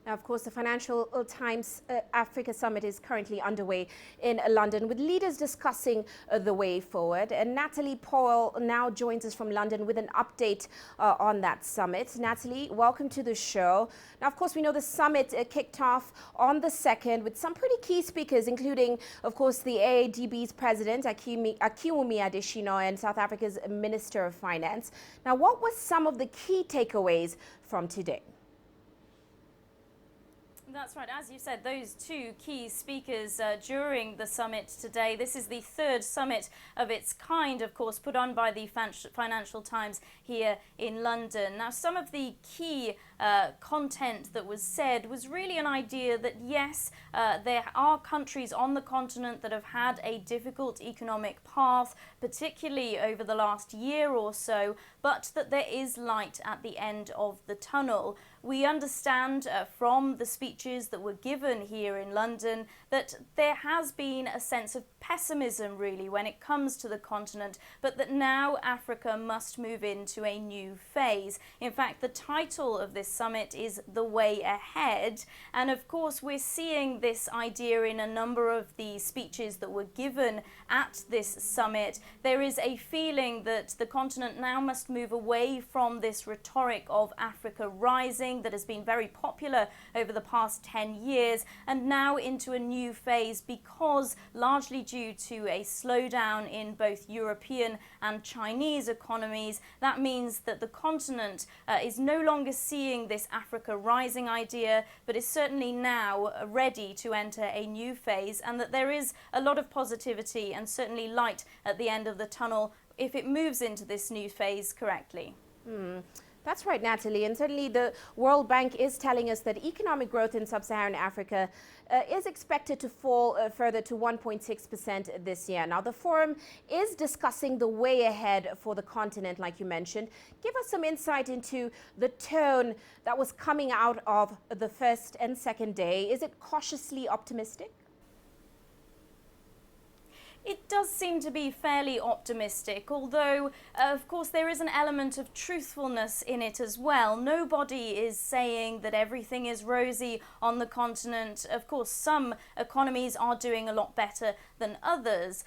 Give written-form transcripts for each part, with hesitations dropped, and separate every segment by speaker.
Speaker 1: Now, of course, the Financial Times Africa Summit is currently underway in London with leaders discussing the way forward. And Natalie Powell now joins us from London with an update on that summit. Natalie, welcome to the show. Now, of course, we know the summit kicked off on the 2nd with some pretty key speakers, including, of course, the AADB's president, Akinwumi Adesina, and South Africa's Minister of Finance. Now, what were some of the key takeaways from today?
Speaker 2: That's right. As you said, those two key speakers during the summit today. This is the third summit of its kind, of course, put on by the Financial Times here in London. Now, some of the key content that was said was really an idea that, yes, there are countries on the continent that have had a difficult economic path, particularly over the last year or so, but that there is light at the end of the tunnel. We understand from the speeches that were given here in London that there has been a sense of pessimism really when it comes to the continent, but that now Africa must move into a new phase. In fact, the title of this summit is The Way Ahead, and of course we're seeing this idea in a number of the speeches that were given at this summit. There is a feeling that the continent now must move away from this rhetoric of Africa rising that has been very popular over the past 10 years and now into a new phase because largely due to a slowdown in both European and Chinese economies. That means that the continent is no longer seeing this Africa rising idea, but is certainly now ready to enter a new phase, and that there is a lot of positivity and certainly light at the end of the tunnel if it moves into this new phase correctly.
Speaker 1: That's right, Natalie. And certainly the World Bank is telling us that economic growth in sub-Saharan Africa is expected to fall further to 1.6% this year. Now, the forum is discussing the way ahead for the continent, like you mentioned. Give us some insight into the tone that was coming out of the first and second day. Is it cautiously optimistic?
Speaker 2: It does seem to be fairly optimistic, although, of course, there is an element of truthfulness in it as well. Nobody is saying that everything is rosy on the continent. Of course, some economies are doing a lot better than others.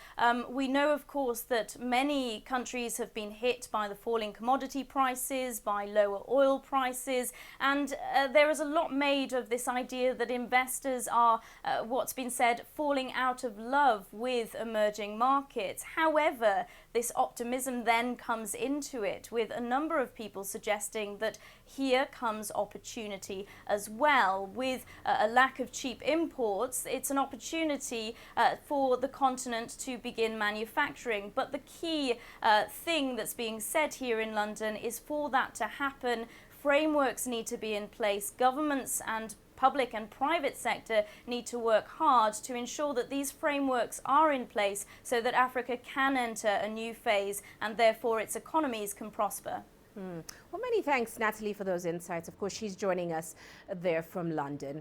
Speaker 2: We know, of course, that many countries have been hit by the falling commodity prices, by lower oil prices, and there is a lot made of this idea that investors are, what's been said, falling out of love with emerging markets. However, this optimism then comes into it with a number of people suggesting that here comes opportunity as well. With a lack of cheap imports, it's an opportunity for the continent to begin manufacturing. But the key thing that's being said here in London is for that to happen, frameworks need to be in place. Governments and public and private sector need to work hard to ensure that these frameworks are in place so that Africa can enter a new phase and therefore its economies can prosper.
Speaker 1: Well, many thanks, Natalie, for those insights. Of course, she's joining us there from London.